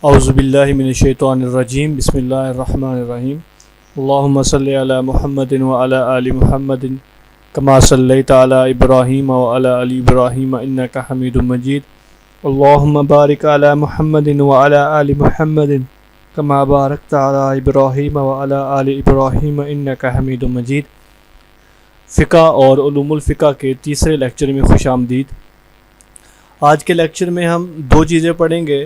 اعوذ باللہ من الشیطان الرجیم بسم اللہ الرحمن الرحیم اللہم صلی علی محمد وعلی آل محمد کما صلیت علی ابراہیم وعلی آل ابراہیم انک حمید مجید اللہم بارک علی محمد وعلی آل محمد کما بارکت علی ابراہیم وعلی آل ابراہیم انک حمید مجید۔ فقہ اور علوم الفقہ کے تیسرے لیکچر میں خوش آمدید۔ آج کے لیکچر میں ہم دو چیزیں پڑھیں گے،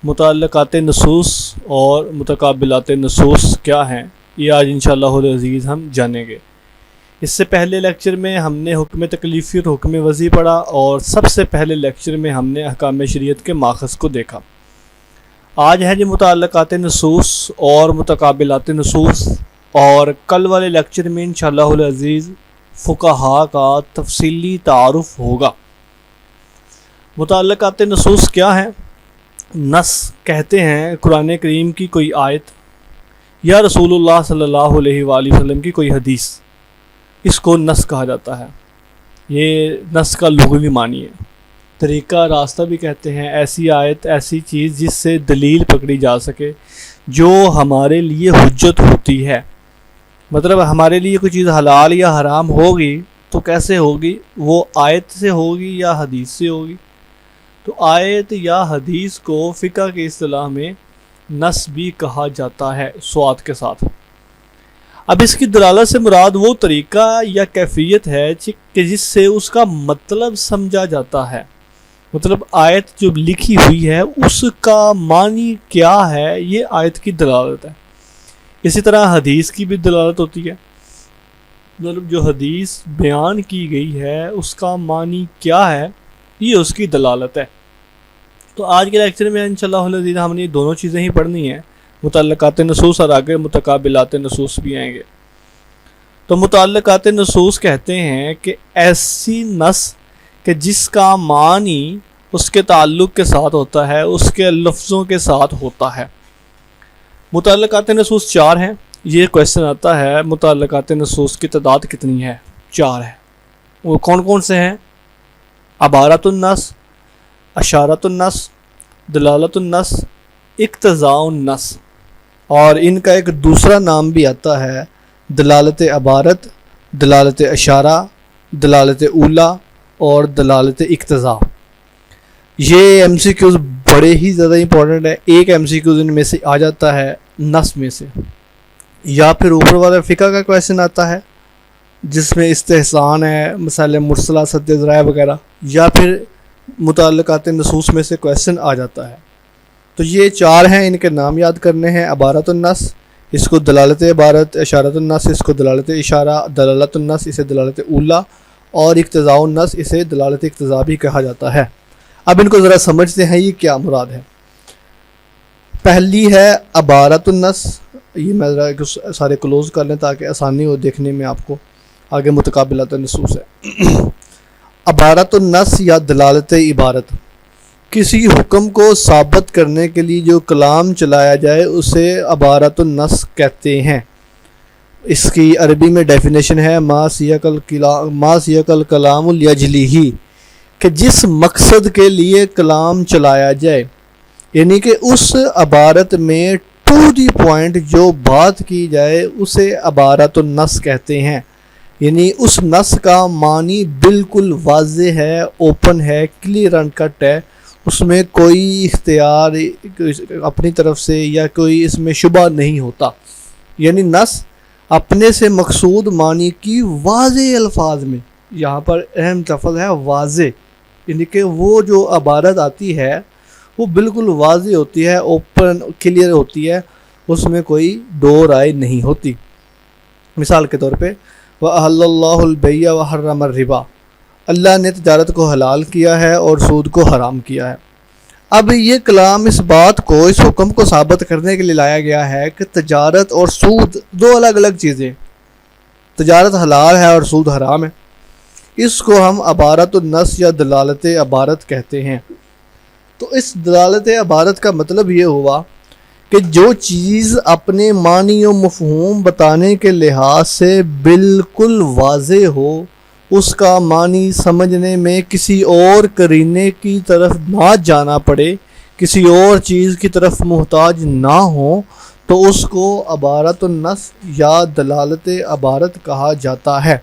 متعلقات نصوص اور متقابلات نصوص کیا ہیں، یہ آج انشاءاللہ العزیز ہم جانیں گے۔ اس سے پہلے لیکچر میں ہم نے حکم تکلیفی اور حکم وضعی پڑھا، اور سب سے پہلے لیکچر میں ہم نے احکام شریعت کے ماخذ کو دیکھا۔ آج ہے متعلقات نصوص اور متقابلات نصوص، اور کل والے لیکچر میں انشاءاللہ العزیز فقہا کا تفصیلی تعارف ہوگا۔ متعلقات نصوص کیا ہیں؟ نص کہتے ہیں قرآن کریم کی کوئی آیت یا رسول اللہ صلی اللہ علیہ وآلہ وسلم کی کوئی حدیث، اس کو نص کہا جاتا ہے۔ یہ نص کا لغوی معنی ہے۔ طریقہ راستہ بھی کہتے ہیں ایسی آیت، ایسی چیز جس سے دلیل پکڑی جا سکے، جو ہمارے لیے حجت ہوتی ہے۔ مطلب ہمارے لیے کوئی چیز حلال یا حرام ہوگی تو کیسے ہوگی؟ وہ آیت سے ہوگی یا حدیث سے ہوگی؟ تو آیت یا حدیث کو فقہ کی اصطلاح میں نص بھی کہا جاتا ہے سواد کے ساتھ۔ اب اس کی دلالت سے مراد وہ طریقہ یا کیفیت ہے کہ جس سے اس کا مطلب سمجھا جاتا ہے۔ مطلب آیت جو لکھی ہوئی ہے اس کا معنی کیا ہے، یہ آیت کی دلالت ہے۔ اسی طرح حدیث کی بھی دلالت ہوتی ہے۔ مطلب جو حدیث بیان کی گئی ہے اس کا معنی کیا ہے، یہ اس کی دلالت ہے۔ تو آج کے لیکچر میں انشاءاللہ العزیز ہم نے دونوں چیزیں ہی پڑھنی ہیں، متعلقات نصوص اور آگے متقابلات نصوص بھی آئیں گے۔ تو متعلقات نصوص کہتے ہیں کہ ایسی نص کہ جس کا معنی اس کے تعلق کے ساتھ ہوتا ہے، اس کے لفظوں کے ساتھ ہوتا ہے۔ متعلقات نصوص 4 ہیں۔ یہ کویسچن آتا ہے متعلقات نصوص کی تعداد کتنی ہے؟ 4 ہے۔ وہ کون کون سے ہیں؟ عبارت النص، اشارت النص، دلالت النص، اقتضاء النص، اور ان کا ایک دوسرا نام بھی آتا ہے دلالت عبارت، دلالت اشارہ، دلالت اولا اور دلالت اقتضاء۔ یہ ایم سی کیوز بڑے ہی زیادہ امپورٹنٹ ہے۔ ایک ایم سی کیوز ان میں سے آ جاتا ہے نص میں سے، یا پھر اوپر والا فقہ کا کویسچن آتا ہے جس میں استحسان ہے، مسائل مرسلہ، سد ذرائع وغیرہ، یا پھر متعلقات نصوص میں سے کویسچن آ جاتا ہے۔ تو یہ 4 ہیں، ان کے نام یاد کرنے ہیں۔ عبارت النص، اس کو دلالت عبارت، اشارت النص اس کو دلالت اشارہ، دلالت النص اسے دلالت اولا، اور اقتضاء النص اسے دلالت اقتضاء بھی کہا جاتا ہے۔ اب ان کو ذرا سمجھتے ہیں یہ کیا مراد ہے۔ پہلی ہے عبارت النص، یہ میں ذرا سارے کلوز کر لیں تاکہ آسانی ہو دیکھنے میں آپ کو۔ آگے متقابلات نصوص ہے۔ عبارت النص یا دلالت عبارت، کسی حکم کو ثابت کرنے کے لیے جو کلام چلایا جائے اسے عبارت النص کہتے ہیں۔ اس کی عربی میں ڈیفینیشن ہے ما سیق الکلام لیجلہ، کہ جس مقصد کے لیے کلام چلایا جائے، یعنی کہ اس عبارت میں ٹو دی پوائنٹ جو بات کی جائے اسے عبارت النص کہتے ہیں۔ یعنی اس نص کا معنی بالکل واضح ہے، اوپن ہے، کلیئر اینڈ کٹ ہے، اس میں کوئی اختیار اپنی طرف سے یا کوئی اس میں شبہ نہیں ہوتا۔ یعنی نص اپنے سے مقصود معنی کی واضح الفاظ میں، یہاں پر اہم لفظ ہے واضح، یعنی کہ وہ جو عبارت آتی ہے وہ بالکل واضح ہوتی ہے، اوپن کلیئر ہوتی ہے، اس میں کوئی دو رائے نہیں ہوتی۔ مثال کے طور پہ وَأَحَلَّ اللَّهُ الْبَيْعَ وَحَرَّمَ الرِّبَا، اللہ نے تجارت کو حلال کیا ہے اور سود کو حرام کیا ہے۔ اب یہ کلام اس بات کو، اس حکم کو ثابت کرنے کے لیے لایا گیا ہے کہ تجارت اور سود دو الگ الگ چیزیں، تجارت حلال ہے اور سود حرام ہے۔ اس کو ہم عبارت النص یا دلالت عبارت کہتے ہیں۔ تو اس دلالت عبارت کا مطلب یہ ہوا کہ جو چیز اپنے معنی و مفہوم بتانے کے لحاظ سے بالکل واضح ہو، اس کا معنی سمجھنے میں کسی اور قرینے کی طرف نہ جانا پڑے کسی اور چیز کی طرف محتاج نہ ہوں تو اس کو عبارت النص یا دلالت عبارت کہا جاتا ہے۔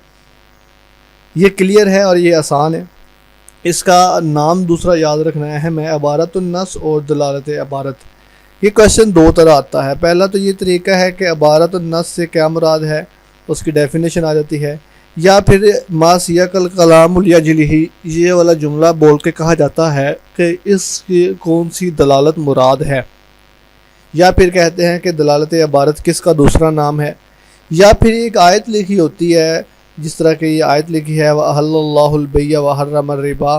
یہ کلیئر ہے اور یہ آسان ہے۔ اس کا نام دوسرا یاد رکھنا ہے ہمیں، عبارت النص اور دلالت عبارت۔ یہ کویشچن دو طرح آتا ہے۔ پہلا تو یہ طریقہ ہے کہ عبارت النص سے کیا مراد ہے، اس کی ڈیفینیشن آ جاتی ہے، یا پھر ما سیاق الکلام لیجلہ، یہ والا جملہ بول کے کہا جاتا ہے کہ اس کی کون سی دلالت مراد ہے، یا پھر کہتے ہیں کہ دلالت عبارت کس کا دوسرا نام ہے، یا پھر ایک آیت لکھی ہوتی ہے جس طرح کہ یہ آیت لکھی ہے وَأَحَلَّ اللَّهُ الْبَيْعَ وَحَرَّمَ الرِّبَا،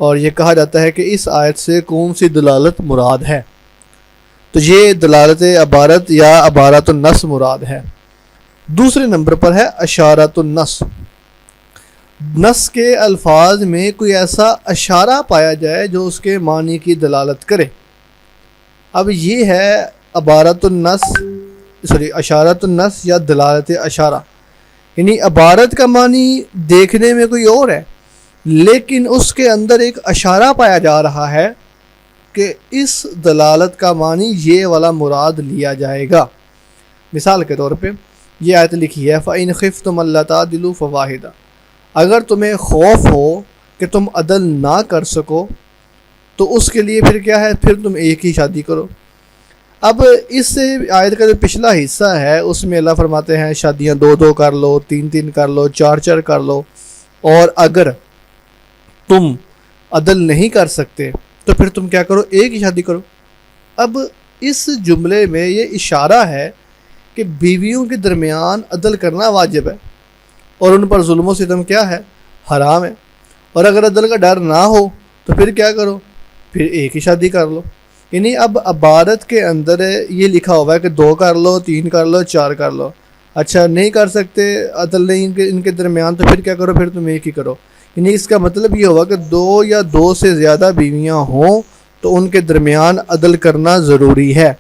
اور یہ کہا جاتا ہے کہ اس آیت سے کون سی دلالت مراد ہے، تو یہ دلالت عبارت یا عبارت النص مراد ہے۔ دوسرے نمبر پر ہے اشارۃ النص۔ نص کے الفاظ میں کوئی ایسا اشارہ پایا جائے جو اس کے معنی کی دلالت کرے۔ اب یہ ہے اشارۃ النص یا دلالت اشارہ، یعنی عبارت کا معنی دیکھنے میں کوئی اور ہے لیکن اس کے اندر ایک اشارہ پایا جا رہا ہے کہ اس دلالت کا معنی یہ والا مراد لیا جائے گا۔ مثال کے طور پہ یہ آیت لکھی ہے فَإِنْ خِفْتُمْ أَلَّا تَعْدِلُوا فَوَاحِدًا، اگر تمہیں خوف ہو کہ تم عدل نہ کر سکو تو اس کے لیے پھر کیا ہے، پھر تم ایک ہی شادی کرو۔ اب اس سے آیت کا جو پچھلا حصہ ہے اس میں اللہ فرماتے ہیں شادیاں 2 کر لو، 3 کر لو، 4 کر لو، اور اگر تم عدل نہیں کر سکتے تو پھر تم کیا کرو، ایک ہی شادی کرو۔ اب اس جملے میں یہ اشارہ ہے کہ بیویوں کے درمیان عدل کرنا واجب ہے اور ان پر ظلم و ستم کیا ہے، حرام ہے، اور اگر عدل کا ڈر نہ ہو تو پھر کیا کرو، پھر ایک ہی شادی کر لو۔ یعنی اب عبارت کے اندر یہ لکھا ہوا ہے کہ 2 کر لو، 3 کر لو، 4 کر لو، اچھا نہیں کر سکتے عدل نہیں ان کے درمیان تو پھر کیا کرو، پھر تم ایک ہی کرو۔ یعنی اس کا مطلب یہ ہوگا کہ 2 یا 2 سے زیادہ بیویاں ہوں تو ان کے درمیان عدل کرنا ضروری ہے،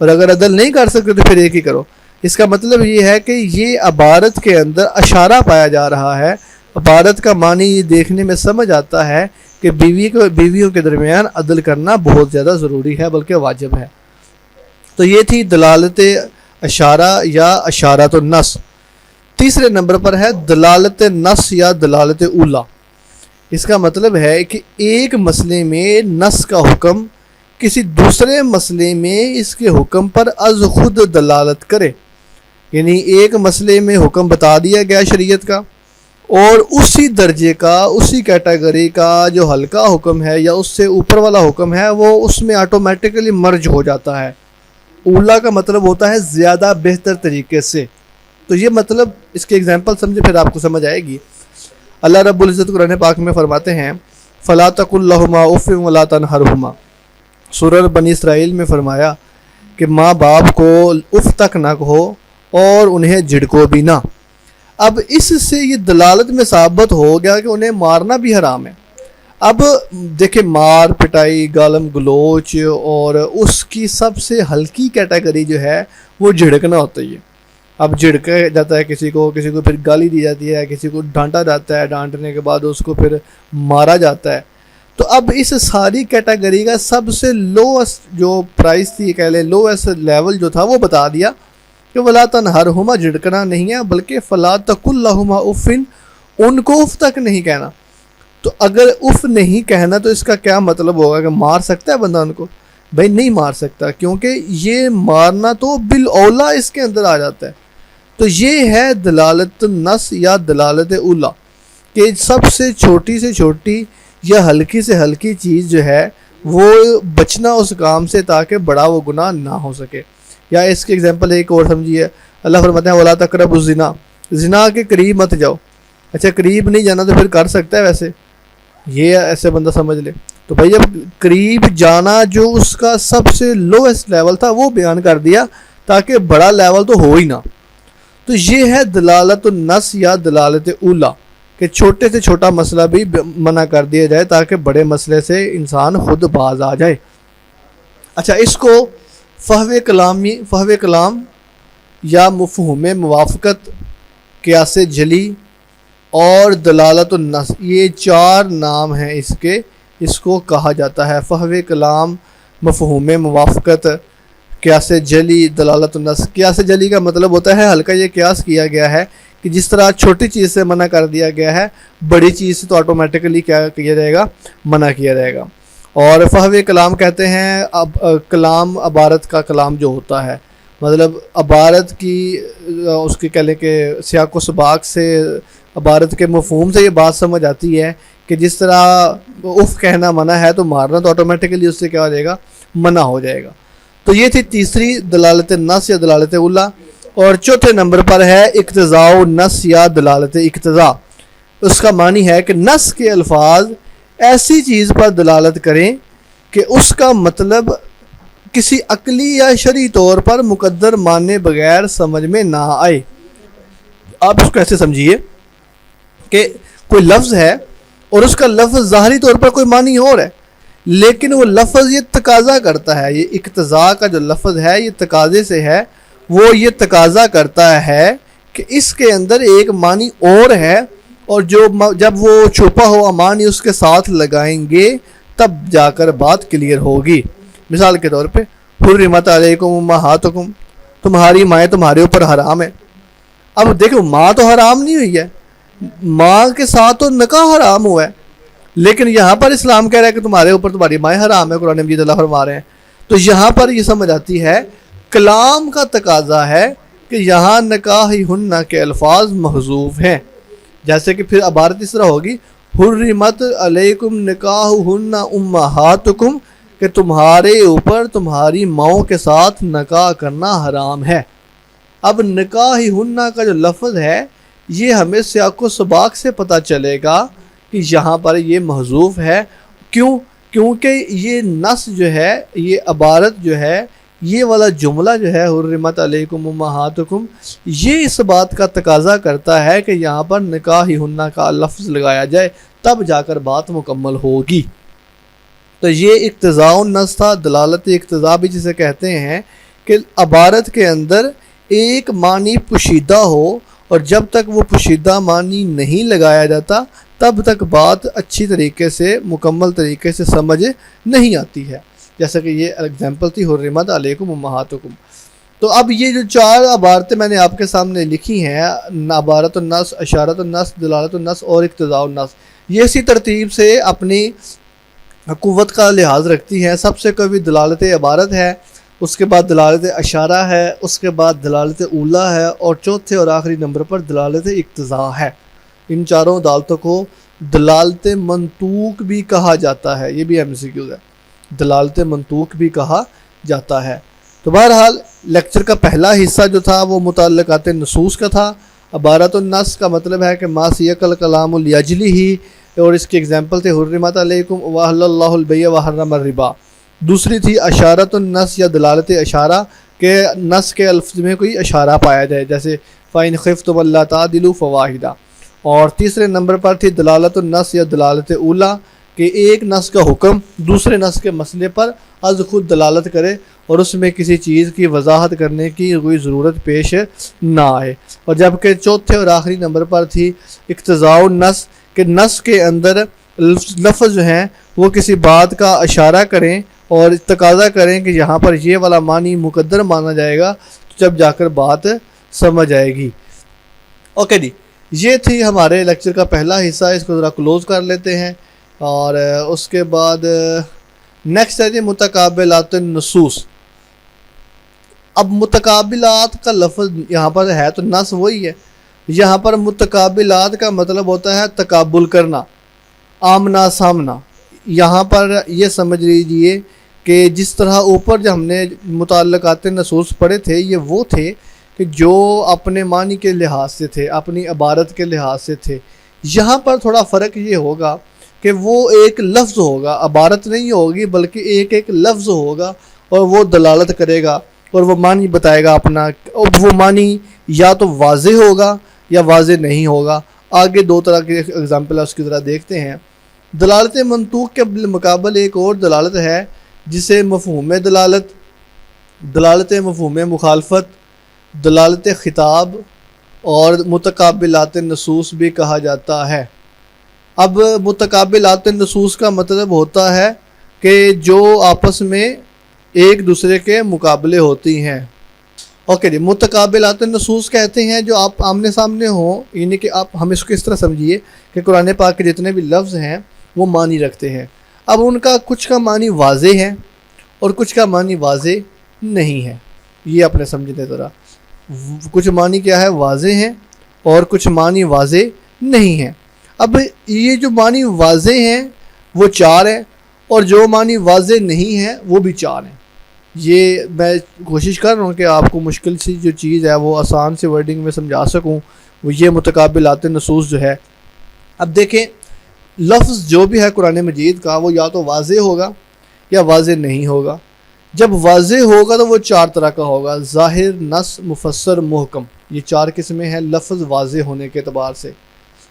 اور اگر عدل نہیں کر سکتے تو پھر ایک ہی کرو۔ اس کا مطلب یہ ہے کہ یہ عبارت کے اندر اشارہ پایا جا رہا ہے، عبارت کا معنی یہ دیکھنے میں سمجھ آتا ہے کہ بیویوں کے درمیان عدل کرنا بہت زیادہ ضروری ہے بلکہ واجب ہے۔ تو یہ تھی دلالت اشارہ یا اشارۃ النص۔ تیسرے نمبر پر ہے دلالت نص یا دلالت اولا۔ اس کا مطلب ہے کہ ایک مسئلے میں نص کا حکم کسی دوسرے مسئلے میں اس کے حکم پر از خود دلالت کرے، یعنی ایک مسئلے میں حکم بتا دیا گیا شریعت کا، اور اسی درجے کا، اسی کیٹیگری کا جو ہلکا حکم ہے یا اس سے اوپر والا حکم ہے وہ اس میں آٹومیٹکلی مرج ہو جاتا ہے۔ اولا کا مطلب ہوتا ہے زیادہ بہتر طریقے سے۔ تو یہ مطلب اس کے اگزامپل سمجھے پھر آپ کو سمجھ آئے گی۔ اللہ رب العزت قرآن پاک میں فرماتے ہیں فَلَا تَقُلْ لَهُمَا أُفٍّ وَلَا تَنْهَرْهُمَا، سورہ بنی اسرائیل میں فرمایا کہ ماں باپ کو اف تک نہ کہو اور انہیں جھڑکو بھی نہ۔ اب اس سے یہ دلالت میں ثابت ہو گیا کہ انہیں مارنا بھی حرام ہے۔ اب دیکھیں مار پٹائی، گالم گلوچ، اور اس کی سب سے ہلکی کیٹیگری جو ہے وہ جھڑکنا ہوتا ہے۔ اب جھڑکا جاتا ہے کسی کو پھر گالی دی جاتی ہے، کسی کو ڈانٹا جاتا ہے، ڈانٹنے کے بعد اس کو پھر مارا جاتا ہے۔ تو اب اس ساری کیٹیگری کا سب سے لوسٹ جو پرائس تھی، کہہ لیں لوسٹ لیول جو تھا وہ بتا دیا کہ وَلَا تَنْهَرْهُمَا، جھڑکنا نہیں ہے بلکہ فَلَا تَقُلْ لَهُمَا أُفٍّ، ان کو اف تک نہیں کہنا۔ تو اگر اف نہیں کہنا تو اس کا کیا مطلب ہوگا کہ مار سکتا ہے بندہ ان کو؟ بھائی نہیں مار سکتا، کیونکہ یہ مارنا تو بالاولا اس کے اندر آ جاتا ہے۔ تو یہ ہے دلالت النص یا دلالت اولا، کہ سب سے چھوٹی یا ہلکی سے ہلکی چیز جو ہے وہ بچنا اس کام سے تاکہ بڑا وہ گناہ نہ ہو سکے۔ یا اس کے اگزامپل ایک اور سمجھیے، اللہ فرماتے ہیں وَلَا تَقْرَبُوا الزِّنَا، زنا کے قریب مت جاؤ۔ اچھا قریب نہیں جانا تو پھر کر سکتا ہے ویسے، یہ ایسے بندہ سمجھ لے۔ تو بھائی اب قریب جانا جو اس کا سب سے لویسٹ لیول تھا وہ بیان کر دیا تاکہ بڑا لیول تو ہو ہی نہ۔ تو یہ ہے دلالت النص یا دلالت اولا، کہ چھوٹے سے چھوٹا مسئلہ بھی منع کر دیا جائے تاکہ بڑے مسئلے سے انسان خود باز آ جائے۔ اچھا اس کو فہو کلام یا مفہوم موافقت، قیاس جلی اور دلالت النص، یہ 4 نام ہیں اس کے، اس کو کہا جاتا ہے۔ فہو کلام مفہوم موافقت، قیاس جلی، دلالت النص۔ قیاس جلی کا مطلب ہوتا ہے ہلکا یہ قیاس کیا گیا ہے کہ جس طرح چھوٹی چیز سے منع کر دیا گیا ہے، بڑی چیز سے تو آٹومیٹکلی کیا کیا جائے گا، منع کیا جائے گا۔ اور فحوی کلام کہتے ہیں کلام عبارت کا کلام جو ہوتا ہے، مطلب عبارت کی اس کی کہہ لیں کہ سیاق و سباق سے عبارت کے مفہوم سے یہ بات سمجھ آتی ہے کہ جس طرح اف کہنا منع ہے تو مارنا تو آٹومیٹکلی اس سے کیا ہو جائے گا، منع ہو جائے گا۔ تو یہ تھی تیسری دلالت نص یا دلالت اولیٰ۔ اور چوتھے نمبر پر ہے اقتضاء النص یا دلالت اقتضاء۔ اس کا معنی ہے کہ نص کے الفاظ ایسی چیز پر دلالت کریں کہ اس کا مطلب کسی عقلی یا شرعی طور پر مقدر مانے بغیر سمجھ میں نہ آئے۔ آپ اس کو ایسے سمجھیے کہ کوئی لفظ ہے اور اس کا لفظ ظاہری طور پر کوئی معنی اور ہے، لیکن وہ لفظ یہ تقاضا کرتا ہے، یہ اقتضاء کا جو لفظ ہے یہ تقاضے سے ہے، وہ یہ تقاضا کرتا ہے کہ اس کے اندر ایک معنی اور ہے، اور جب وہ چھپا ہوا معنی اس کے ساتھ لگائیں گے تب جا کر بات کلیئر ہوگی۔ مثال کے طور پہ حرمت علیکم امہاتکم، تمہاری مائیں تمہارے اوپر حرام ہے۔ اب دیکھو ماں تو حرام نہیں ہوئی ہے، ماں کے ساتھ تو نکاح حرام ہوا ہے، لیکن یہاں پر اسلام کہہ رہا ہے کہ تمہارے اوپر تمہاری مائیں حرام ہے، قرآن مجید اللہ فرما رہے ہیں۔ تو یہاں پر یہ سمجھ آتی ہے کلام کا تقاضا ہے کہ یہاں نکاح ہن کے الفاظ محذوف ہیں، جیسے کہ پھر عبارت اس طرح ہوگی حرمت علیکم نکاحہن امہاتکم، کہ تمہارے اوپر تمہاری ماؤں کے ساتھ نکاح کرنا حرام ہے۔ اب نکاحہن کا جو لفظ ہے یہ ہمیں سیاق و سباق سے پتہ چلے گا کہ یہاں پر یہ محذوف ہے۔ کیوں؟ کیونکہ یہ نص جو ہے، یہ عبارت جو ہے، یہ والا جملہ جو ہے حرمت علیکم امہاتکم، یہ اس بات کا تقاضا کرتا ہے کہ یہاں پر نکاحہن کا لفظ لگایا جائے، تب جا کر بات مکمل ہوگی۔ تو یہ اقتضاء النص تھا، دلالت اقتضاء بھی جسے کہتے ہیں کہ عبارت کے اندر ایک معنی پوشیدہ ہو، اور جب تک وہ پوشیدہ معنی نہیں لگایا جاتا تب تک بات اچھی طریقے سے، مکمل طریقے سے سمجھ نہیں آتی ہے، جیسا کہ یہ ایگزامپل تھی حرمت علیکم امہاتکم۔ تو اب یہ جو چار عبارتیں میں نے آپ کے سامنے لکھی ہیں، عبارت النص، اشارت النص، دلالت النص اور اقتضاء النص، یہ اسی ترتیب سے اپنی قوت کا لحاظ رکھتی ہیں۔ سب سے قوی دلالت عبارت ہے، اس کے بعد دلالت اشارہ ہے، اس کے بعد دلالت اولیٰ ہے، اور چوتھے اور آخری نمبر پر دلالت اقتضاء ہے۔ ان چاروں دلالتوں کو دلالت منطوق بھی کہا جاتا ہے، یہ بھی ایم سی کیو ہے، دلالت منطوق بھی کہا جاتا ہے۔ تو بہرحال لیکچر کا پہلا حصہ جو تھا وہ متعلقات نصوص کا تھا۔ عبارت النص کا مطلب ہے کہ ما سیق الکلام لیجلہ، اور اس کی ایگزامپل تھے حرمت علیکم واحل اللہ البیع وحرم الربا۔ دوسری تھی اشارت النص یا دلالت اشارہ، کہ نص کے الفظ میں کوئی اشارہ پایا جائے، جیسے فَإِنْ خِفْتُمْ أَلَّا تَعْدِلُوا فَوَاحِدًا۔ اور تیسرے نمبر پر تھی دلالت النص یا دلالت اولیٰ، کہ ایک نص کا حکم دوسرے نص کے مسئلے پر از خود دلالت کرے اور اس میں کسی چیز کی وضاحت کرنے کی کوئی ضرورت پیش نہ آئے۔ اور جبکہ چوتھے اور آخری نمبر پر تھی اقتضاء النص، کہ نص کے اندر لفظ جو ہیں وہ کسی بات کا اشارہ کریں اور تقاضا کریں کہ یہاں پر یہ والا معنی مقدر مانا جائے گا، تو جب جا کر بات سمجھ آئے گی۔ اوکے جی، یہ تھی ہمارے لیکچر کا پہلا حصہ، اس کو ذرا کلوز کر لیتے ہیں، اور اس کے بعد نیکسٹ ہے جی متقابلات النصوص۔ اب متقابلات کا لفظ یہاں پر ہے تو نص وہی ہے، یہاں پر متقابلات کا مطلب ہوتا ہے تقابل کرنا، آمنا سامنا۔ یہاں پر یہ سمجھ لیجئے کہ جس طرح اوپر جو ہم نے متعلقات نصوص پڑھے تھے، یہ وہ تھے کہ جو اپنے معنی کے لحاظ سے تھے، اپنی عبارت کے لحاظ سے تھے۔ یہاں پر تھوڑا فرق یہ ہوگا کہ وہ ایک لفظ ہوگا، عبارت نہیں ہوگی بلکہ ایک لفظ ہوگا، اور وہ دلالت کرے گا اور وہ معنی بتائے گا اپنا، اور وہ معنی یا تو واضح ہوگا یا واضح نہیں ہوگا۔ آگے دو طرح کے اگزامپل ہے، اس کی طرح دیکھتے ہیں۔ دلالت منطوق کے بالمقابل ایک اور دلالت ہے جسے مفہوم دلالت، دلالت مفہوم مخالفت، دلالت خطاب اور متقابلات النصوص بھی کہا جاتا ہے۔ اب متقابلات النصوص کا مطلب ہوتا ہے کہ جو آپس میں ایک دوسرے کے مقابلے ہوتی ہیں۔ اوکے جی، متقابلات النصوص کہتے ہیں جو آپ آمنے سامنے ہوں، یعنی کہ آپ ہم اس کو اس طرح سمجھیے کہ قرآن پاک کے جتنے بھی لفظ ہیں وہ معنی رکھتے ہیں۔ اب ان کا کچھ کا معنی واضح ہے اور کچھ کا معنی واضح نہیں ہے، یہ آپ نے سمجھنے ذرا۔ کچھ معنی کیا ہے؟ واضح ہیں، اور کچھ معنی واضح نہیں ہیں۔ اب یہ جو معنی واضح ہیں وہ 4 ہیں، اور جو معنی واضح نہیں ہیں وہ بھی 4 ہیں۔ یہ میں کوشش کر رہا ہوں کہ آپ کو مشکل سی جو چیز ہے وہ آسان سے ورڈنگ میں سمجھا سکوں، وہ یہ متقابلات النصوص جو ہے۔ اب دیکھیں، لفظ جو بھی ہے قرآن مجید کا وہ یا تو واضح ہوگا یا واضح نہیں ہوگا۔ جب واضح ہوگا تو وہ 4 طرح کا ہوگا: ظاہر، نص، مفسر، محکم۔ یہ 4 قسمیں ہیں لفظ واضح ہونے کے اعتبار سے۔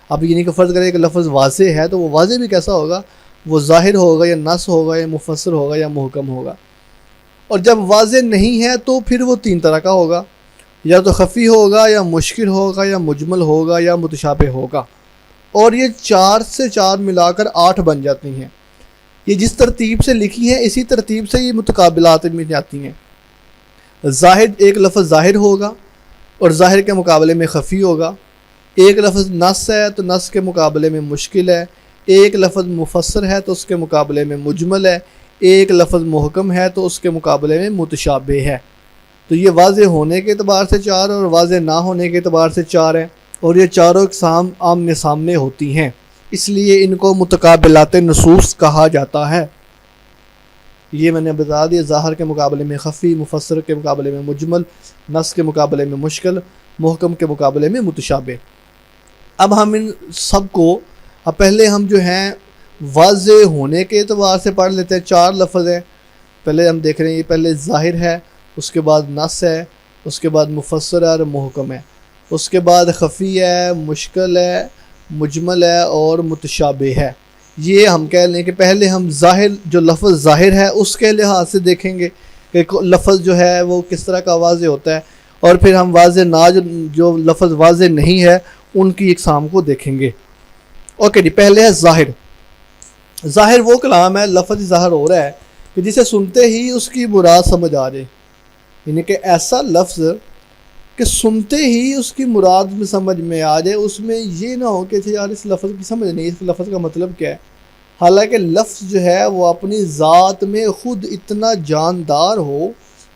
اب یہ نہیں کہ فرض کریں کہ لفظ واضح ہے تو وہ واضح بھی کیسا ہوگا؟ وہ ظاہر ہوگا یا نص ہوگا یا مفسر ہوگا یا محکم ہوگا۔ اور جب واضح نہیں ہے تو پھر وہ 3 طرح کا ہوگا: یا تو خفی ہوگا، یا مشکل ہوگا، یا مجمل ہوگا، یا متشابہ ہوگا۔ اور یہ 4 سے 4 ملا کر 8 بن جاتی ہیں۔ یہ جس ترتیب سے لکھی ہیں اسی ترتیب سے یہ متقابلات میں جاتی ہیں۔ ظاہر، ایک لفظ ظاہر ہوگا اور ظاہر کے مقابلے میں خفی ہوگا۔ ایک لفظ نص ہے تو نص کے مقابلے میں مشکل ہے۔ ایک لفظ مفسر ہے تو اس کے مقابلے میں مجمل ہے۔ ایک لفظ محکم ہے تو اس کے مقابلے میں متشابہ ہے۔ تو یہ واضح ہونے کے اعتبار سے 4 اور واضح نہ ہونے کے اعتبار سے 4 ہیں، اور یہ چاروں اقسام آمنے سامنے ہوتی ہیں، اس لیے ان کو متقابلات نصوص کہا جاتا ہے۔ یہ میں نے بتا دیا، ظاہر کے مقابلے میں خفی، مفسر کے مقابلے میں مجمل، نص کے مقابلے میں مشکل، محکم کے مقابلے میں متشابہ۔ اب ہم ان سب کو پہلے ہم جو ہیں واضح ہونے کے اعتبار سے پڑھ لیتے ہیں۔ 4 لفظ ہیں، پہلے ہم دیکھ رہے ہیں، یہ پہلے ظاہر ہے، اس کے بعد نص ہے، اس کے بعد مفسر ہے اور محکم ہے، اس کے بعد خفی ہے، مشکل ہے، مجمل ہے اور متشابہ ہے۔ یہ ہم کہہ لیں کہ پہلے ہم ظاہر، جو لفظ ظاہر ہے اس کے لحاظ سے دیکھیں گے کہ لفظ جو ہے وہ کس طرح کا واضح ہوتا ہے، اور پھر ہم واضح نہ جو لفظ واضح نہیں ہے ان کی اقسام کو دیکھیں گے۔ اوکے جی، پہلے ہے ظاہر۔ ظاہر وہ کلام ہے، لفظ ظاہر ہو رہا ہے کہ جسے سنتے ہی اس کی مراد سمجھ آ جائے، یعنی کہ ایسا لفظ کہ سنتے ہی اس کی مراد میں سمجھ میں آ جائے، اس میں یہ نہ ہو کہ یار اس لفظ کی سمجھ نہیں، اس لفظ کا مطلب کیا ہے۔ حالانکہ لفظ جو ہے وہ اپنی ذات میں خود اتنا جاندار ہو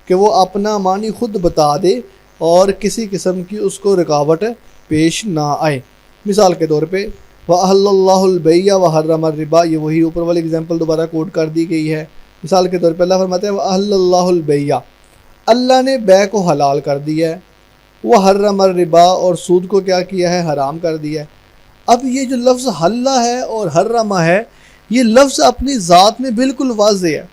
کہ وہ اپنا معنی خود بتا دے اور کسی قسم کی اس کو رکاوٹ پیش نہ آئے۔ مثال کے طور پہ وَأَحَلَّ اللَّهُ الْبَيْعَ وَحَرَّمَ الرِّبَا، یہ وہی اوپر والی اگزامپل دوبارہ کوٹ کر دی گئی ہے۔ مثال کے طور پہ اللہ فرماتے ہیں وَأَحَلَّ اللَّهُ الْبَيْعَ، اللہ نے بیع کو حلال کر دیا ہے، وَحَرَّمَ الرِّبَا، اور سود کو کیا کیا ہے؟ حرام کر دیا ہے۔ اب یہ جو لفظ حلہ ہے اور حرمہ ہے، یہ لفظ اپنی ذات میں بالکل واضح ہے،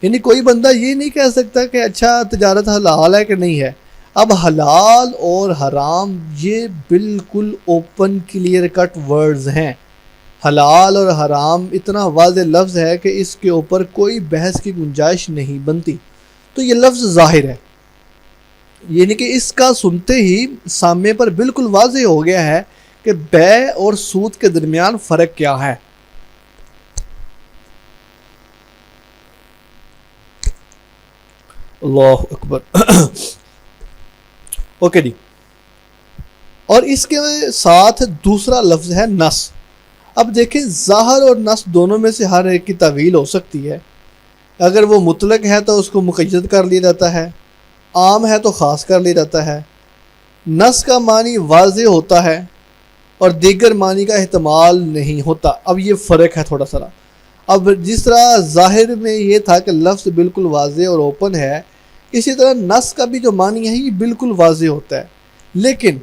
یعنی کوئی بندہ یہ نہیں کہہ سکتا کہ اچھا تجارت حلال ہے کہ نہیں ہے۔ اب حلال اور حرام یہ بالکل اوپن کلیئر کٹ ورڈز ہیں۔ حلال اور حرام اتنا واضح لفظ ہے کہ اس کے اوپر کوئی بحث کی گنجائش نہیں بنتی۔ تو یہ لفظ ظاہر ہے، یعنی کہ اس کا سنتے ہی سامنے پر بالکل واضح ہو گیا ہے کہ بیع اور سود کے درمیان فرق کیا ہے۔ اللہ اکبر۔ اوکے جی، اور اس کے ساتھ دوسرا لفظ ہے نص۔ اب دیکھیں، ظاہر اور نص دونوں میں سے ہر ایک کی تعویل ہو سکتی ہے۔ اگر وہ مطلق ہے تو اس کو مقید کر لیا جاتا ہے، عام ہے تو خاص کر لیا جاتا ہے۔ نص کا معنی واضح ہوتا ہے اور دیگر معنی کا احتمال نہیں ہوتا۔ اب یہ فرق ہے تھوڑا سا۔ اب جس طرح ظاہر میں یہ تھا کہ لفظ بالکل واضح اور اوپن ہے، اسی طرح نص کا بھی جو معنی ہے یہ بالکل واضح ہوتا ہے، لیکن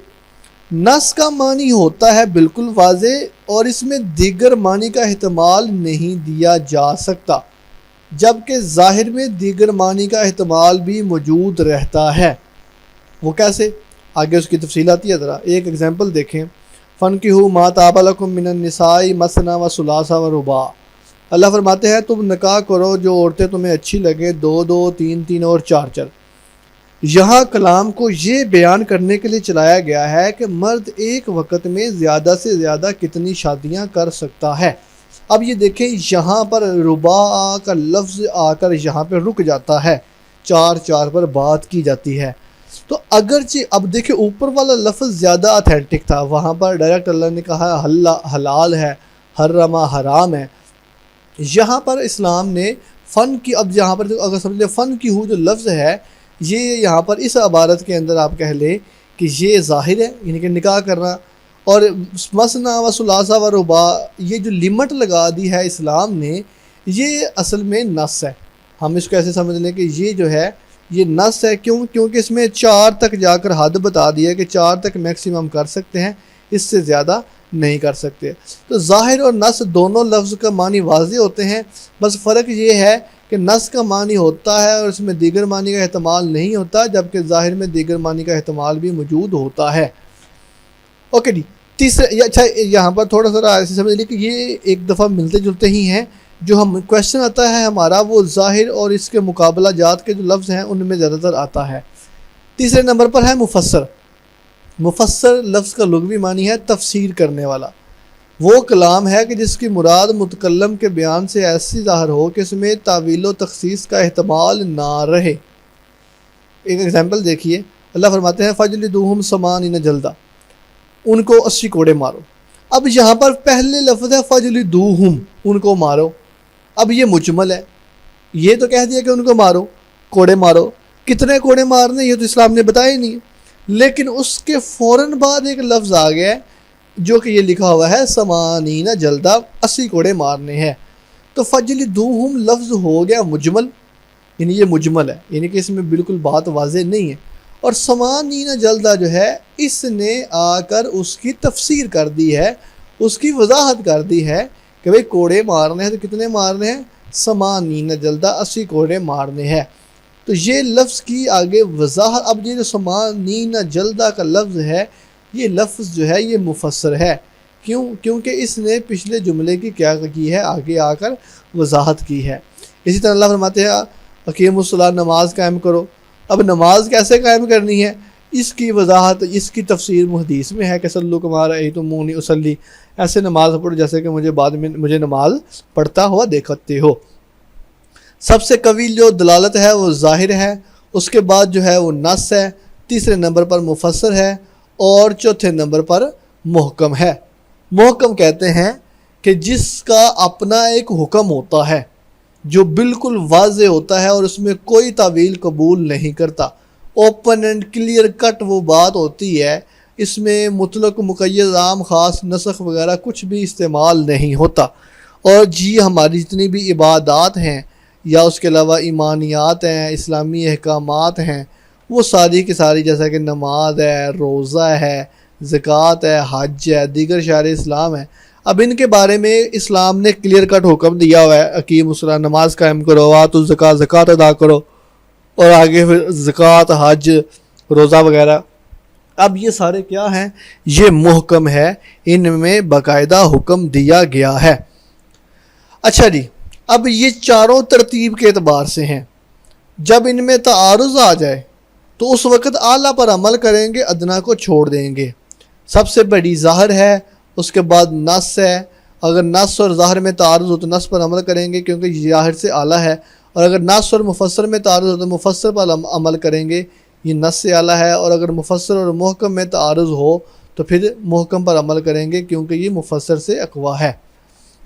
نص کا معنی ہوتا ہے بالکل واضح اور اس میں دیگر معنی کا احتمال نہیں دیا جا سکتا، جبکہ ظاہر میں دیگر معنی کا احتمال بھی موجود رہتا ہے۔ وہ کیسے؟ آگے اس کی تفصیل آتی ہے، ذرا ایک اگزامپل دیکھیں۔ فَانْكِحُوا مَا طَابَ لَكُم مِّنَ النِّسَاءِ مَثْنَىٰ وَثُلَاثَ وَرُبَاعَ، اللہ فرماتے ہیں تم نکاح کرو جو عورتیں تمہیں اچھی لگیں، 2 2 3 3 اور 4 4۔ یہاں کلام کو یہ بیان کرنے کے لیے چلایا گیا ہے کہ مرد ایک وقت میں زیادہ سے زیادہ کتنی شادیاں کر سکتا ہے۔ اب یہ دیکھیں، یہاں پر رباع کا لفظ آ کر یہاں پہ رک جاتا ہے، چار چار پر بات کی جاتی ہے. تو اگرچہ اب دیکھیں اوپر والا لفظ زیادہ اتھینٹک تھا, وہاں پر ڈائریکٹ اللہ نے کہا حلال ہے, حرما حرام ہے. یہاں پر اسلام نے فن کی, اب یہاں پر اگر سمجھ لیں فن کی ہو جو لفظ ہے, یہ یہاں پر اس عبارت کے اندر آپ کہہ لیں کہ یہ ظاہر ہے, یعنی کہ نکاح کرنا. اور مثنا و ثلاثہ و رباع, یہ جو لمٹ لگا دی ہے اسلام نے, یہ اصل میں نص ہے. ہم اس کو ایسے سمجھ لیں کہ یہ جو ہے یہ نص ہے. کیونکہ اس میں 4 تک جا کر حد بتا دی ہے کہ 4 تک میکسیمم کر سکتے ہیں, اس سے زیادہ نہیں کر سکتے. تو ظاہر اور نص دونوں لفظ کا معنی واضح ہوتے ہیں, بس فرق یہ ہے کہ نص کا معنی ہوتا ہے اور اس میں دیگر معنی کا احتمال نہیں ہوتا, جبکہ ظاہر میں دیگر معنی کا احتمال بھی موجود ہوتا ہے. اوکے جی, تیسرے اچھا یہاں پر تھوڑا سا ایسے سمجھ لیجیے کہ یہ ایک دفعہ ملتے جلتے ہی ہیں. جو ہم کویشچن آتا ہے ہمارا وہ ظاہر اور اس کے مقابلہ جات کے جو لفظ ہیں ان میں زیادہ تر آتا ہے. تیسرے نمبر پر ہے مفسر. مفسر لفظ کا لغوی معنی ہے تفسیر کرنے والا. وہ کلام ہے کہ جس کی مراد متکلم کے بیان سے ایسی ظاہر ہو کہ اس میں تعویل و تخصیص کا احتمال نہ رہے. ایک ایگزامپل دیکھیے, اللہ فرماتے ہیں فجلدوہم 80 جلدہ, ان کو 80 کوڑے مارو. اب یہاں پر پہلے لفظ ہے فجلدوہم, ان کو مارو. اب یہ مجمل ہے, یہ تو کہہ دیا کہ ان کو مارو, کوڑے مارو. کتنے کوڑے مارنے یہ تو اسلام نے بتایا ہی نہیں. لیکن اس کے فوراً بعد ایک لفظ آ گیا ہے جو کہ یہ لکھا ہوا ہے 80 جلدہ, 80 کوڑے مارنے ہیں. تو فجلدوہم لفظ ہو گیا مجمل, یعنی یہ مجمل ہے, یعنی کہ اس میں بالکل بات واضح نہیں ہے. اور 80 جلدہ جو ہے اس نے آ کر اس کی تفسیر کر دی ہے, اس کی وضاحت کر دی ہے کہ بھئی کوڑے مارنے ہیں تو کتنے مارنے ہیں, 80 جلدہ, 80 کوڑے مارنے ہیں. تو یہ لفظ کی آگے وضاحت. اب یہ جو 80 جلدہ کا لفظ ہے, یہ لفظ جو ہے یہ مفسر ہے. کیونکہ اس نے پچھلے جملے کی کیا کی ہے, آگے آ کر وضاحت کی ہے. اسی طرح اللہ فرماتے ہیں اقیموا الصلاۃ, نماز قائم کرو. اب نماز کیسے قائم کرنی ہے, اس کی وضاحت, اس کی تفسیر حدیث میں ہے کہ صلوا کما رأیتمونی اصلی, ایسے نماز پڑھو جیسے کہ مجھے نماز پڑھتا ہوا دیکھتے ہو. سب سے قوی جو دلالت ہے وہ ظاہر ہے, اس کے بعد جو ہے وہ نص ہے, تیسرے نمبر پر مفسر ہے, اور چوتھے نمبر پر محکم ہے. محکم کہتے ہیں کہ جس کا اپنا ایک حکم ہوتا ہے جو بالکل واضح ہوتا ہے اور اس میں کوئی تعویل قبول نہیں کرتا. اوپن اینڈ کلیئر کٹ وہ بات ہوتی ہے, اس میں مطلق مقید عام خاص نسخ وغیرہ کچھ بھی استعمال نہیں ہوتا. اور جی ہماری جتنی بھی عبادات ہیں یا اس کے علاوہ ایمانیات ہیں, اسلامی احکامات ہیں, وہ ساری کی ساری جیسا کہ نماز ہے, روزہ ہے, زکوٰۃ ہے, حج ہے, دیگر شعائر اسلام ہے. اب ان کے بارے میں اسلام نے کلیئر کٹ حکم دیا ہوا ہے, اقیموا الصلاۃ, نماز قائم کرو, وآتوا الزکوٰۃ, زکوٰۃ ادا کرو, اور آگے پھر زکوٰۃ, حج, روزہ وغیرہ. اب یہ سارے کیا ہیں, یہ محکم ہے, ان میں باقاعدہ حکم دیا گیا ہے. اچھا جی, اب یہ چاروں ترتیب کے اعتبار سے ہیں. جب ان میں تعارض آ جائے تو اس وقت اعلیٰ پر عمل کریں گے, ادنا کو چھوڑ دیں گے. سب سے بڑی ظاہر ہے, اس کے بعد نص ہے. اگر نص اور ظاہر میں تعارض ہو تو نص پر عمل کریں گے کیونکہ ظاہر سے اعلیٰ ہے, اور اگر نص اور مفسر میں تعارض ہو تو مفسر پر عمل کریں گے, یہ نص سے اعلیٰ ہے. اور اگر مفسر اور محکم میں تعارض ہو تو پھر محکم پر عمل کریں گے کیونکہ یہ مفسر سے اقویٰ ہے.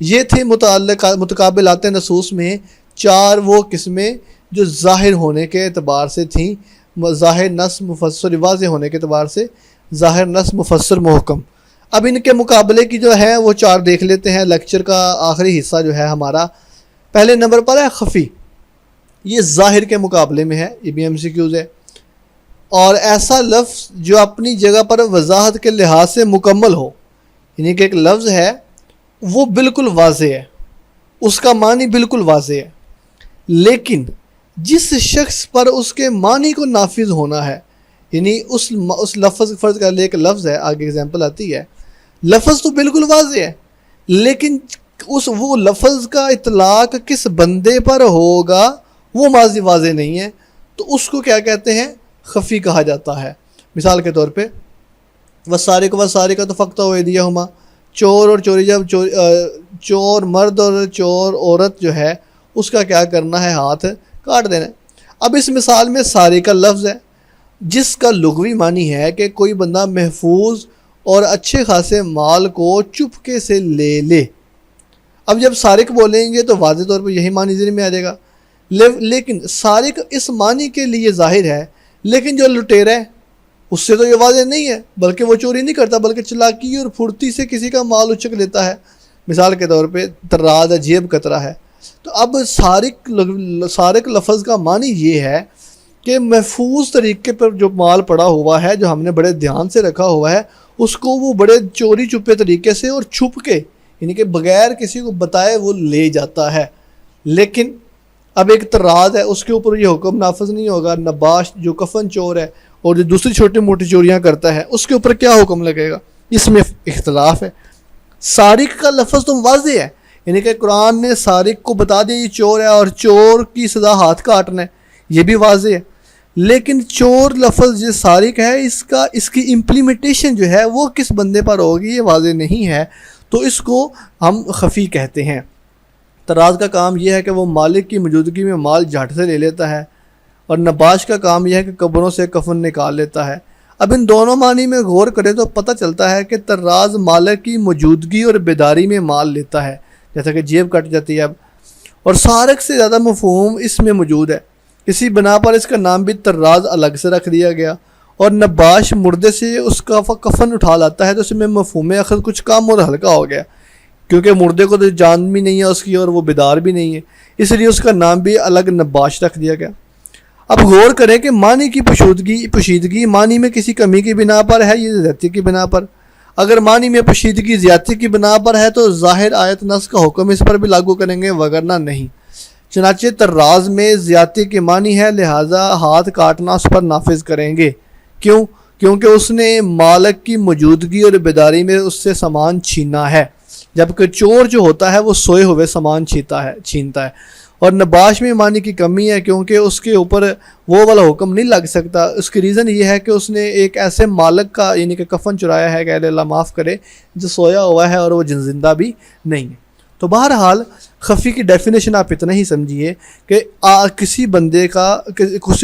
یہ تھے متقابلات نصوص میں 4 وہ قسمیں جو ظاہر ہونے کے اعتبار سے تھیں, ظاہر, نص, مفسر, واضح ہونے کے اعتبار سے ظاہر, نص, مفسر, محکم. اب ان کے مقابلے کی جو ہے وہ 4 دیکھ لیتے ہیں. لیکچر کا آخری حصہ جو ہے ہمارا, پہلے نمبر پر ہے خفی. یہ ظاہر کے مقابلے میں ہے, یہ بھی MCQs ہے. اور ایسا لفظ جو اپنی جگہ پر وضاحت کے لحاظ سے مکمل ہو, یعنی کہ ایک لفظ ہے وہ بالکل واضح ہے, اس کا معنی بالکل واضح ہے, لیکن جس شخص پر اس کے معنی کو نافذ ہونا ہے, یعنی اس لفظ, فرض کر لے ایک لفظ ہے, آگے اگزامپل آتی ہے, لفظ تو بالکل واضح ہے لیکن وہ لفظ کا اطلاق کس بندے پر ہوگا وہ ماضی واضح نہیں ہے, تو اس کو کیا کہتے ہیں, خفی کہا جاتا ہے. مثال کے طور پہ وسارق وسارقۃ فاقطعوا ایدیہما, چور اور چوری, جب چور مرد اور چور عورت جو ہے اس کا کیا کرنا ہے, ہاتھ کاٹ دینا ہے. اب اس مثال میں سارق کا لفظ ہے جس کا لغوی معنی ہے کہ کوئی بندہ محفوظ اور اچھے خاصے مال کو چپکے سے لے لے. اب جب سارق بولیں گے تو واضح طور پر یہی معنی ذہن میں آ جائے گا. لیکن سارق اس معنی کے لیے ظاہر ہے، لیکن جو لٹیرا ہے اس سے تو یہ واضح نہیں ہے، بلکہ وہ چوری نہیں کرتا بلکہ چلاکی اور پھرتی سے کسی کا مال اچک لیتا ہے. مثال کے طور پہ طراز جیب کترا ہے. تو اب سارق لفظ کا معنی یہ ہے کہ محفوظ طریقے پر جو مال پڑا ہوا ہے، جو ہم نے بڑے دھیان سے رکھا ہوا ہے، اس کو وہ بڑے چوری چھپے طریقے سے اور چھپ کے، یعنی کہ بغیر کسی کو بتائے وہ لے جاتا ہے. لیکن اب ایک طراز ہے، اس کے اوپر یہ حکم نافذ نہیں ہوگا. نباش جو کفن چور ہے اور جو دوسری چھوٹی موٹی چوریاں کرتا ہے، اس کے اوپر کیا حکم لگے گا؟ اس میں اختلاف ہے. سارق کا لفظ تو واضح ہے، یعنی کہ قرآن نے سارق کو بتا دیا یہ چور ہے اور چور کی سزا ہاتھ کاٹنا ہے، یہ بھی واضح ہے. لیکن چور لفظ جو سارق ہے، اس کی امپلیمنٹیشن جو ہے وہ کس بندے پر ہوگی یہ واضح نہیں ہے، تو اس کو ہم خفی کہتے ہیں. طراز کا کام یہ ہے کہ وہ مالک کی موجودگی میں مال جھٹ سے لے لیتا ہے، اور نباش کا کام یہ ہے کہ قبروں سے کفن نکال لیتا ہے. اب ان دونوں معنی میں غور کریں تو پتہ چلتا ہے کہ طراز مالک کی موجودگی اور بیداری میں مال لیتا ہے، جیسا کہ جیب کٹ جاتی ہے اب. اور سارق سے زیادہ مفہوم اس میں موجود ہے، اسی بنا پر اس کا نام بھی طراز الگ سے رکھ دیا گیا. اور نباش مردے سے اس کا کفن اٹھا لاتا ہے، تو اس میں مفہوم اخذ کچھ کم اور ہلکا ہو گیا، کیونکہ مردے کو تو جان بھی نہیں ہے اس کی اور وہ بیدار بھی نہیں ہے، اس لیے اس کا نام بھی الگ نباش رکھ دیا گیا. اب غور کریں کہ معنی کی پوشیدگی معنی میں کسی کمی کی بنا پر ہے یا زیادتی کی بنا پر. اگر معنی میں پوشیدگی زیادتی کی بنا پر ہے تو ظاہر آیت نص کا حکم اس پر بھی لاگو کریں گے، وگرنہ نہیں. چنانچہ طراز میں زیادتی کے معنی ہے، لہٰذا ہاتھ کاٹنا اس پر نافذ کریں گے. کیوں؟ کیونکہ اس نے مالک کی موجودگی اور بیداری میں اس سے سامان چھینا ہے، جبکہ چور جو ہوتا ہے وہ سوئے ہوئے سامان چھینتا ہے. اور نباش میں معنی کی کمی ہے کیونکہ اس کے اوپر وہ والا حکم نہیں لگ سکتا. اس کی ریزن یہ ہے کہ اس نے ایک ایسے مالک کا یعنی کہ کفن چرایا ہے کہ اللہ معاف کرے، جو سویا ہوا ہے اور وہ زندہ بھی نہیں ہے. تو بہرحال خفی کی ڈیفینیشن آپ اتنا ہی سمجھیے کہ کسی بندے کا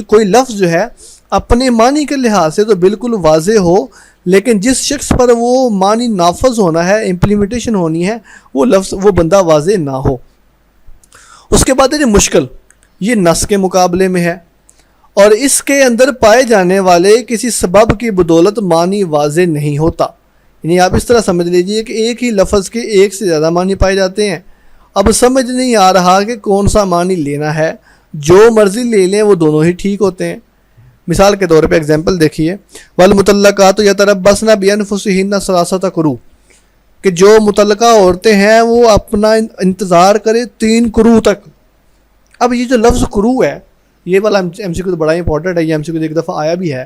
کوئی لفظ جو ہے اپنے معنی کے لحاظ سے تو بالکل واضح ہو، لیکن جس شخص پر وہ معنی نافذ ہونا ہے، امپلیمنٹیشن ہونی ہے، وہ بندہ واضح نہ ہو. اس کے بعد ہے مشکل، یہ نص کے مقابلے میں ہے اور اس کے اندر پائے جانے والے کسی سبب کی بدولت معنی واضح نہیں ہوتا. یعنی آپ اس طرح سمجھ لیجئے کہ ایک ہی لفظ کے ایک سے زیادہ معنی پائے جاتے ہیں. اب سمجھ نہیں آ رہا کہ کون سا معنی لینا ہے، جو مرضی لے لیں وہ دونوں ہی ٹھیک ہوتے ہیں. مثال کے طور پہ ایگزامپل دیکھیے، والمطلقات یتربصن بانفسہن ثلاثۃ قروء، کہ جو متعلقہ عورتیں ہیں وہ اپنا انتظار کرے 3 قروء تک. اب یہ جو لفظ قروء ہے، یہ والا ایم سی کو بڑا امپورٹنٹ ہے، یہ ایم سی کو ایک دفعہ آیا بھی ہے.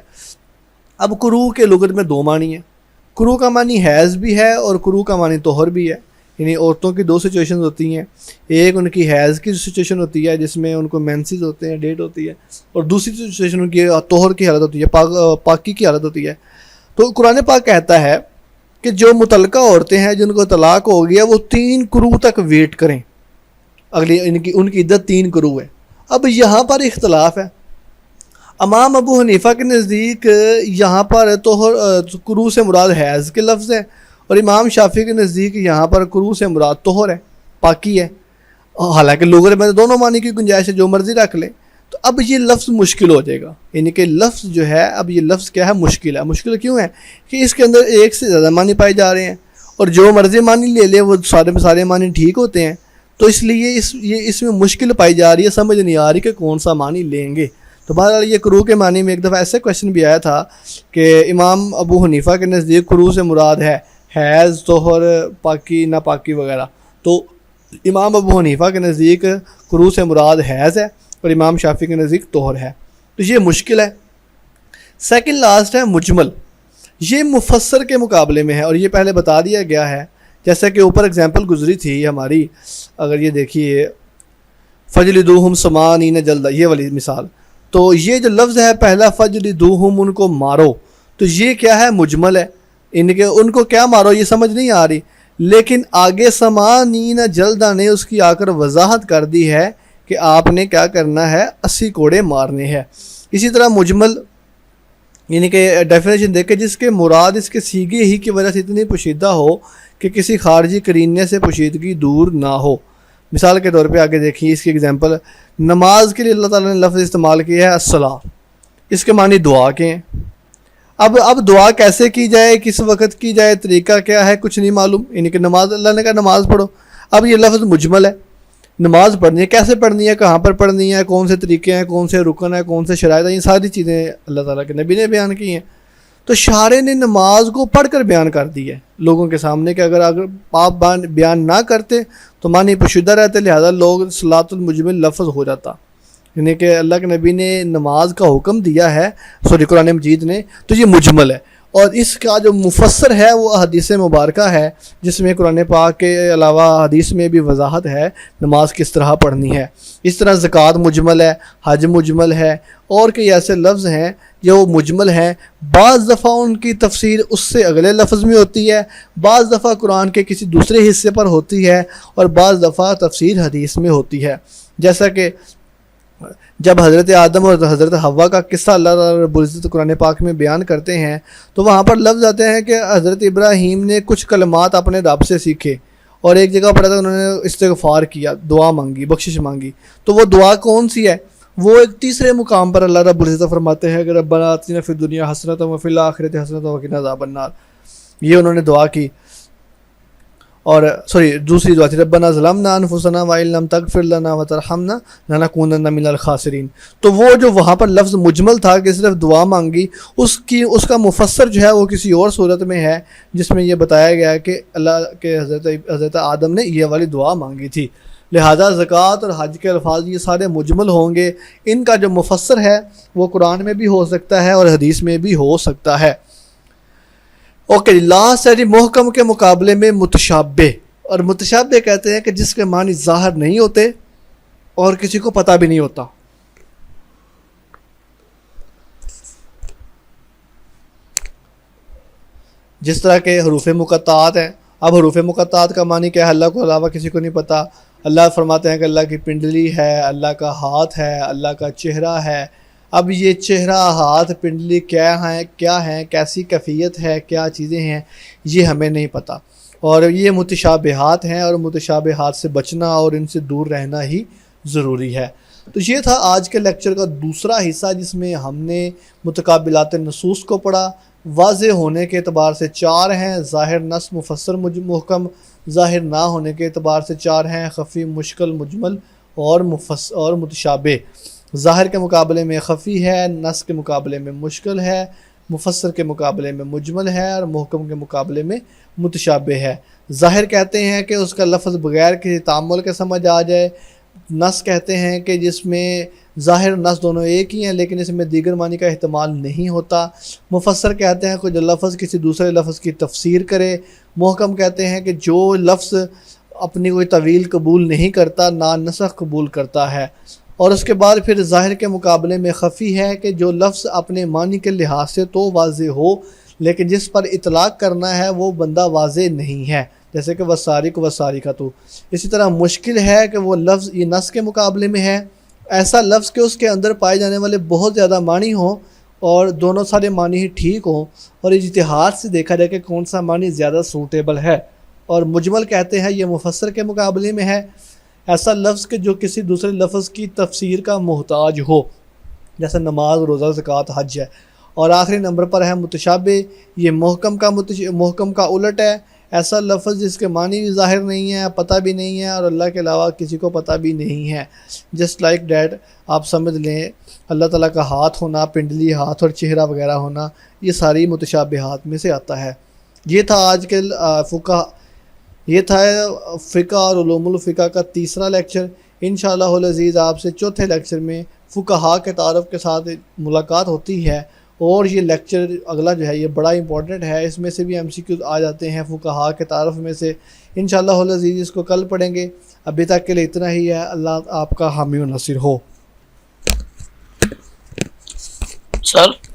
اب قروء کے لغت میں 2 معنی ہیں. قروء کا معنی حیض بھی ہے اور قروء کا معنی طہر بھی ہے. یعنی عورتوں کی 2 سچویشنز ہوتی ہیں، ایک ان کی حیض کی سچویشن ہوتی ہے جس میں ان کو مینسز ہوتے ہیں، ڈیٹ ہوتی ہے، اور دوسری سچویشن ان کی طہر کی حالت ہوتی ہے، پاکی کی حالت ہوتی ہے. تو قرآن پاک کہتا ہے کہ جو متعلقہ عورتیں ہیں جن کو طلاق ہو گیا وہ 3 قروء تک ویٹ کریں، اگلی ان کی عدت 3 قروء ہے. اب یہاں پر اختلاف ہے. امام ابو حنیفہ کے نزدیک یہاں پر قروء سے مراد حیض کے لفظ ہے، اور امام شافعی کے نزدیک یہاں پر قروء سے مراد طہر ہے، پاکی ہے. حالانکہ لغت میں دونوں معنی کی گنجائش ہے، جو مرضی رکھ لیں. تو اب یہ لفظ مشکل ہو جائے گا، یعنی کہ لفظ جو ہے، اب یہ لفظ کیا ہے؟ مشکل ہے. مشکل کیوں ہے؟ کہ اس کے اندر ایک سے زیادہ معنی پائے جا رہے ہیں، اور جو مرضی معنی لے لیں وہ سارے معنی ٹھیک ہوتے ہیں. تو اس لیے اس میں مشکل پائی جا رہی ہے، سمجھ نہیں آ رہی کہ کون سا معنی لیں گے. تو بہرحال یہ قروء کے معنی میں ایک دفعہ ایسا کویشچن بھی آیا تھا کہ امام ابو حنیفہ کے نزدیک قروء سے مراد ہے حیض، طہر، پاکی، ناپاکی وغیرہ. تو امام ابو حنیفہ کے نزدیک قروء سے مراد حیض ہے اور امام شافعی کے نزدیک طہر ہے. تو یہ مشکل ہے. سیکنڈ لاسٹ ہے مجمل. یہ مفسر کے مقابلے میں ہے، اور یہ پہلے بتا دیا گیا ہے، جیسا کہ اوپر اگزامپل گزری تھی ہماری. اگر یہ دیکھیے فجلدوہم 80 جلدہ، یہ والی مثال. تو یہ جو لفظ ہے پہلا فجلدوہم، ان کو مارو، تو یہ کیا ہے؟ مجمل ہے. ان کو کیا مارو یہ سمجھ نہیں آ رہی، لیکن آگے 80 جلدہ نے اس کی آ کر وضاحت کر دی ہے کہ آپ نے کیا کرنا ہے 80 کوڑے مارنے ہیں. اسی طرح مجمل یعنی کہ ڈیفینیشن دیکھیں جس کے مراد اس کے سیگے ہی کی وجہ سے اتنی پوشیدہ ہو کہ کسی خارجی قرینے سے پوشیدگی دور نہ ہو. مثال کے طور پہ آگے دیکھیے اس کی اگزامپل. نماز کے لیے اللہ تعالیٰ نے لفظ استعمال کیا ہے الصلاۃ. اس کے معنی دعا کے ہیں. اب دعا کیسے کی جائے, کس وقت کی جائے, طریقہ کیا ہے, کچھ نہیں معلوم. یعنی کہ نماز, اللہ نے کہا نماز پڑھو. اب یہ لفظ مجمل ہے. نماز پڑھنی ہے, کیسے پڑھنی ہے, کہاں پر پڑھنی ہے, کون سے طریقے ہیں, کون سے رکن ہیں, کون سے شرائط ہیں, یہ ساری چیزیں اللہ تعالیٰ کے نبی نے بیان کی ہیں. تو شارع نے نماز کو پڑھ کر بیان کر دی ہے لوگوں کے سامنے کہ اگر آپ بیان نہ کرتے تو معنی پوشیدہ رہتے, لہذا لوگ صلاۃ المجمل لفظ ہو جاتا. یعنی کہ اللہ کے نبی نے نماز کا حکم دیا ہے قرآن مجید نے, تو یہ مجمل ہے. اور اس کا جو مفسر ہے وہ حدیث مبارکہ ہے جس میں قرآن پاک کے علاوہ حدیث میں بھی وضاحت ہے نماز کس طرح پڑھنی ہے. اس طرح زکوٰۃ مجمل ہے, حج مجمل ہے, اور کئی ایسے لفظ ہیں جو مجمل ہیں. بعض دفعہ ان کی تفسیر اس سے اگلے لفظ میں ہوتی ہے, بعض دفعہ قرآن کے کسی دوسرے حصے پر ہوتی ہے, اور بعض دفعہ تفسیر حدیث میں ہوتی ہے. جیسا کہ جب حضرت آدم اور حضرت حوا کا قصہ اللہ رب العزت قرآن پاک میں بیان کرتے ہیں تو وہاں پر لفظ آتے ہیں کہ حضرت ابراہیم نے کچھ کلمات اپنے رب سے سیکھے, اور ایک جگہ پڑھا تھا انہوں نے استغفار کیا, دعا مانگی, بخشش مانگی. تو وہ دعا کون سی ہے؟ وہ ایک تیسرے مقام پر اللہ رب العزت فرماتے ہیں کہ ربنا آتنا فی الدنیا حسنۃ وفی الآخرۃ حسنۃ وقنا عذاب النار. یہ انہوں نے دعا کی. اور دوسری دعا تھی ربنا ظلمنا انفسنا وان لم تغفر لنا وترحمنا لنکونن من الخاسرین. تو وہ جو وہاں پر لفظ مجمل تھا کہ صرف دعا مانگی, اس کا مفسر جو ہے وہ کسی اور صورت میں ہے جس میں یہ بتایا گیا ہے کہ اللہ کے حضرت آدم نے یہ والی دعا مانگی تھی. لہذا زکوٰۃ اور حج کے الفاظ یہ سارے مجمل ہوں گے. ان کا جو مفسر ہے وہ قرآن میں بھی ہو سکتا ہے اور حدیث میں بھی ہو سکتا ہے. اوکے, لاسٹ ہے جی محکم کے مقابلے میں متشابہ. اور متشابہ کہتے ہیں کہ جس کے معنی ظاہر نہیں ہوتے اور کسی کو پتہ بھی نہیں ہوتا. جس طرح کے حروف مقطعات ہیں. اب حروف مقطعات کا معنی کیا ہے اللہ کو علاوہ کسی کو نہیں پتہ. اللہ فرماتے ہیں کہ اللہ کی پنڈلی ہے, اللہ کا ہاتھ ہے, اللہ کا چہرہ ہے. اب یہ چہرہ, ہاتھ, پنڈلی کیا ہیں, کیسی کیفیت ہے, کیا چیزیں ہیں, یہ ہمیں نہیں پتہ. اور یہ متشابہات ہیں اور متشابہات سے بچنا اور ان سے دور رہنا ہی ضروری ہے. تو یہ تھا آج کے لیکچر کا دوسرا حصہ جس میں ہم نے متقابلات نصوص کو پڑھا. واضح ہونے کے اعتبار سے 4 ہیں, ظاہر, نص, مفسر, محکم. ظاہر نہ ہونے کے اعتبار سے 4 ہیں, خفی, مشکل, مجمل اور متشابہ. ظاہر کے مقابلے میں خفی ہے, نص کے مقابلے میں مشکل ہے, مفسر کے مقابلے میں مجمل ہے, اور محکم کے مقابلے میں متشابہ ہے. ظاہر کہتے ہیں کہ اس کا لفظ بغیر کسی تعامل کے سمجھ آ جائے. نص کہتے ہیں کہ جس میں ظاہر نص دونوں ایک ہی ہیں لیکن اس میں دیگر معنی کا احتمال نہیں ہوتا. مفسر کہتے ہیں کہ جو لفظ کسی دوسرے لفظ کی تفسیر کرے. محکم کہتے ہیں کہ جو لفظ اپنی کوئی طویل قبول نہیں کرتا, ناسخ قبول کرتا ہے. اور اس کے بعد پھر ظاہر کے مقابلے میں خفی ہے کہ جو لفظ اپنے معنی کے لحاظ سے تو واضح ہو لیکن جس پر اطلاق کرنا ہے وہ بندہ واضح نہیں ہے, جیسے کہ والسارق والسارقۃ. اسی طرح مشکل ہے کہ وہ لفظ یہ نص کے مقابلے میں ہے, ایسا لفظ کہ اس کے اندر پائے جانے والے بہت زیادہ معنی ہوں اور دونوں سارے معنی ہی ٹھیک ہوں اور اجتہاد سے دیکھا جائے کہ کون سا معنی زیادہ سوٹیبل ہے. اور مجمل کہتے ہیں یہ مفسر کے مقابلے میں ہے, ایسا لفظ کہ جو کسی دوسرے لفظ کی تفسیر کا محتاج ہو, جیسے نماز, روزہ, زکوٰۃ, حج ہے. اور آخری نمبر پر ہے متشابہ. یہ محکم کا الٹ ہے, ایسا لفظ جس کے معنی بھی ظاہر نہیں ہے, پتہ بھی نہیں ہے اور اللہ کے علاوہ کسی کو پتہ بھی نہیں ہے. جسٹ لائک دیٹ آپ سمجھ لیں اللہ تعالیٰ کا ہاتھ ہونا, پنڈلی, ہاتھ اور چہرہ وغیرہ ہونا, یہ ساری متشابہات میں سے آتا ہے. یہ تھا آج کے فقہ اور علوم الفقہ کا تیسرا لیکچر. انشاءاللہ العزیز آپ سے چوتھے لیکچر میں فقہا کے تعارف کے ساتھ ملاقات ہوتی ہے. اور یہ لیکچر اگلا جو ہے یہ بڑا امپورٹنٹ ہے, اس میں سے بھی MCQ آ جاتے ہیں فقہا کے تعارف میں سے. انشاءاللہ العزیز اس کو کل پڑھیں گے. ابھی تک کے لیے اتنا ہی ہے. اللہ آپ کا حامی و ناصر ہو. سر